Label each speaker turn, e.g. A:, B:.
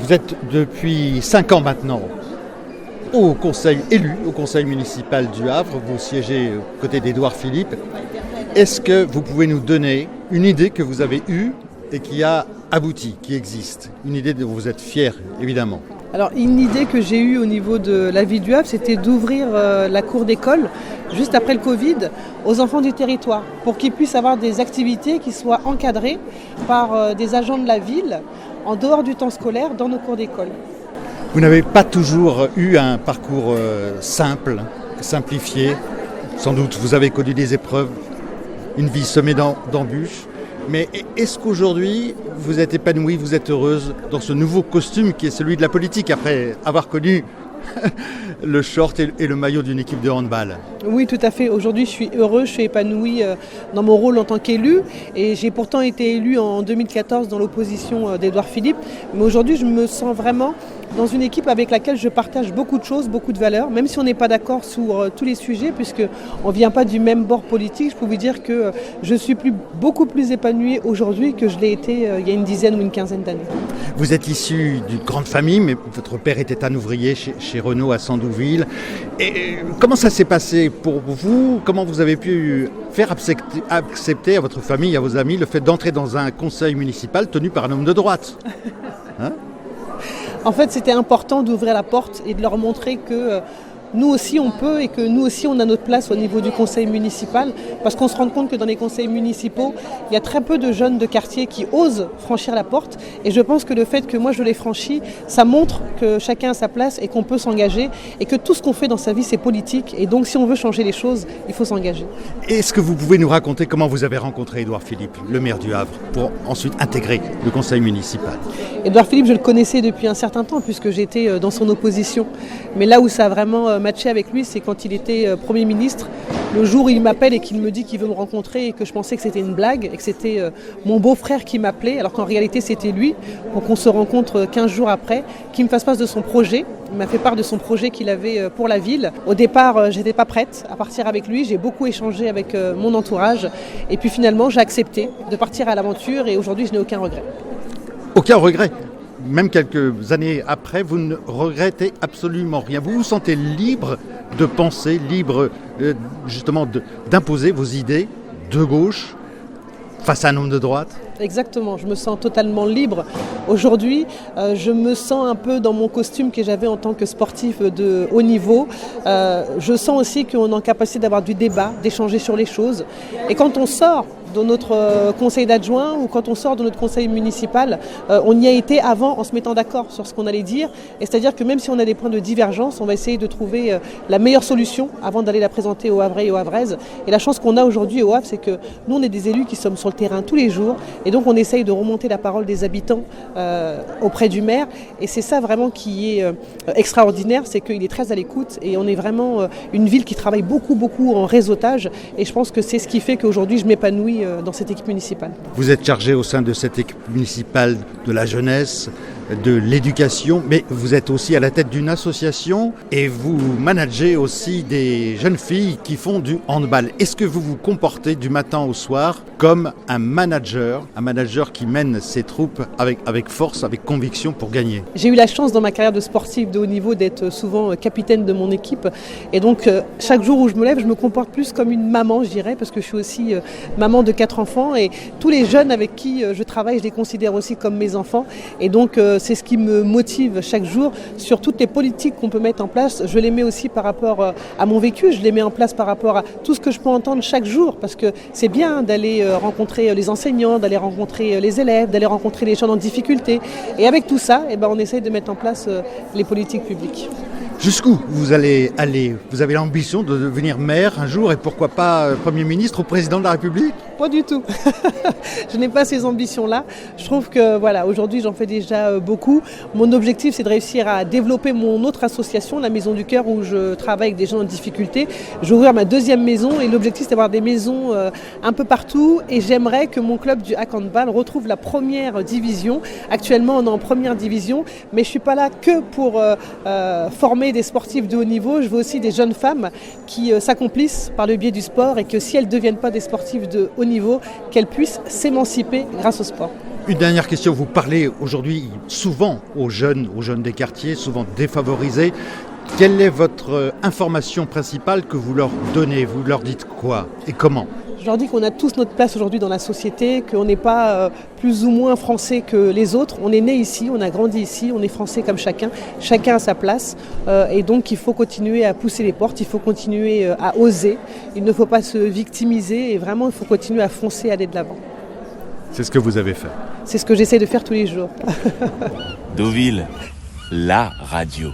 A: Vous êtes depuis 5 ans maintenant au conseil municipal du Havre. Vous siégez aux côtés d'Édouard Philippe. Est-ce que vous pouvez nous donner une idée que vous avez eue et qui a abouti, qui existe? Une idée dont vous êtes fier, évidemment.
B: Alors, une idée que j'ai eue au niveau de la ville du Havre, c'était d'ouvrir la cour d'école, juste après le Covid, aux enfants du territoire, pour qu'ils puissent avoir des activités qui soient encadrées par des agents de la ville, en dehors du temps scolaire, dans nos cours d'école.
A: Vous n'avez pas toujours eu un parcours simple, simplifié. Sans doute, vous avez connu des épreuves, une vie semée d'embûches. Mais est-ce qu'aujourd'hui, vous êtes épanouie, vous êtes heureuse dans ce nouveau costume qui est celui de la politique, après avoir connu le short et le maillot d'une équipe de handball?
B: Oui, tout à fait. Aujourd'hui, je suis heureuse, je suis épanouie dans mon rôle en tant qu'élue. Et j'ai pourtant été élue en 2014 dans l'opposition d'Édouard Philippe. Mais aujourd'hui, je me sens vraiment dans une équipe avec laquelle je partage beaucoup de choses, beaucoup de valeurs, même si on n'est pas d'accord sur tous les sujets, puisqu'on ne vient pas du même bord politique. Je peux vous dire que je suis beaucoup plus épanouie aujourd'hui que je l'ai été il y a une dizaine ou une quinzaine d'années.
A: Vous êtes issu d'une grande famille, mais votre père était un ouvrier chez Renault à Sandouville. Et comment ça s'est passé pour vous? Comment vous avez pu faire accepter à votre famille, à vos amis, le fait d'entrer dans un conseil municipal tenu par un homme de droite?
B: En fait, c'était important d'ouvrir la porte et de leur montrer que nous aussi on peut et que nous aussi on a notre place au niveau du conseil municipal, parce qu'on se rend compte que dans les conseils municipaux, il y a très peu de jeunes de quartier qui osent franchir la porte, et je pense que le fait que moi je l'ai franchi, ça montre que chacun a sa place et qu'on peut s'engager, et que tout ce qu'on fait dans sa vie c'est politique, et donc si on veut changer les choses, il faut s'engager.
A: Est-ce que vous pouvez nous raconter comment vous avez rencontré Édouard Philippe, le maire du Havre, pour ensuite intégrer le conseil municipal?
B: Édouard Philippe, je le connaissais depuis un certain temps puisque j'étais dans son opposition, mais là où ça a vraiment matché avec lui, c'est quand il était Premier ministre. Le jour où il m'appelle et qu'il me dit qu'il veut me rencontrer et que je pensais que c'était une blague et que c'était mon beau-frère qui m'appelait, alors qu'en réalité c'était lui, pour qu'on se rencontre 15 jours après, qu'il me fasse part de son projet. Il m'a fait part de son projet qu'il avait pour la ville. Au départ, j'étais pas prête à partir avec lui, j'ai beaucoup échangé avec mon entourage et puis finalement j'ai accepté de partir à l'aventure et aujourd'hui je n'ai aucun regret.
A: Aucun regret? Même quelques années après, vous ne regrettez absolument rien. Vous vous sentez libre de penser, libre justement d'imposer vos idées de gauche face à un homme de droite?
B: Exactement, je me sens totalement libre. Aujourd'hui, je me sens un peu dans mon costume que j'avais en tant que sportif de haut niveau. Je sens aussi qu'on est en capacité d'avoir du débat, d'échanger sur les choses. Et quand on sort de notre conseil d'adjoint ou quand on sort de notre conseil municipal, on y a été avant en se mettant d'accord sur ce qu'on allait dire. Et c'est-à-dire que même si on a des points de divergence, on va essayer de trouver la meilleure solution avant d'aller la présenter aux Havrais et aux Havraises. Et la chance qu'on a aujourd'hui au Havre, c'est que nous, on est des élus qui sommes sur le terrain tous les jours. Et donc, on essaye de remonter la parole des habitants auprès du maire. Et c'est ça vraiment qui est extraordinaire, c'est qu'il est très à l'écoute. Et on est vraiment une ville qui travaille beaucoup, beaucoup en réseautage. Et je pense que c'est ce qui fait qu'aujourd'hui, je m'épanouis dans cette équipe municipale.
A: Vous êtes chargé au sein de cette équipe municipale de la jeunesse, de l'éducation, mais vous êtes aussi à la tête d'une association et vous managez aussi des jeunes filles qui font du handball. Est-ce que vous vous comportez du matin au soir comme un manager qui mène ses troupes avec force, avec conviction pour gagner?
B: J'ai eu la chance dans ma carrière de sportif de haut niveau d'être souvent capitaine de mon équipe, et donc chaque jour où je me lève, je me comporte plus comme une maman, je dirais, parce que je suis aussi maman de 4 enfants, et tous les jeunes avec qui je travaille, je les considère aussi comme mes enfants, et donc c'est ce qui me motive chaque jour. Sur toutes les politiques qu'on peut mettre en place, je les mets aussi par rapport à mon vécu, je les mets en place par rapport à tout ce que je peux entendre chaque jour, parce que c'est bien d'aller rencontrer les enseignants, d'aller rencontrer les élèves, d'aller rencontrer les gens en difficulté, et avec tout ça, on essaye de mettre en place les politiques publiques.
A: Jusqu'où vous allez aller? Vous avez l'ambition de devenir maire un jour et pourquoi pas Premier ministre ou Président de la République?
B: Pas du tout. Je n'ai pas ces ambitions-là. Je trouve que aujourd'hui j'en fais déjà beaucoup. Mon objectif, c'est de réussir à développer mon autre association, la Maison du Cœur, où je travaille avec des gens en difficulté. Je vais ouvrir ma 2e maison et l'objectif, c'est d'avoir des maisons un peu partout. Et j'aimerais que mon club du handball retrouve la première division. Actuellement, on est en première division, mais je ne suis pas là que pour former des sportifs de haut niveau. Je veux aussi des jeunes femmes qui s'accomplissent par le biais du sport et que si elles ne deviennent pas des sportifs de haut niveau, qu'elles puissent s'émanciper grâce au sport.
A: Une dernière question, vous parlez aujourd'hui souvent aux jeunes des quartiers, souvent défavorisés. Quelle est votre information principale que vous leur donnez? Vous leur dites quoi et comment?
B: Je leur dis qu'on a tous notre place aujourd'hui dans la société, qu'on n'est pas plus ou moins français que les autres. On est né ici, on a grandi ici, on est français comme chacun. Chacun a sa place et donc il faut continuer à pousser les portes, il faut continuer à oser. Il ne faut pas se victimiser et vraiment il faut continuer à foncer, à aller de l'avant.
A: C'est ce que vous avez fait.
B: C'est ce que j'essaie de faire tous les jours.
C: Deauville, la radio.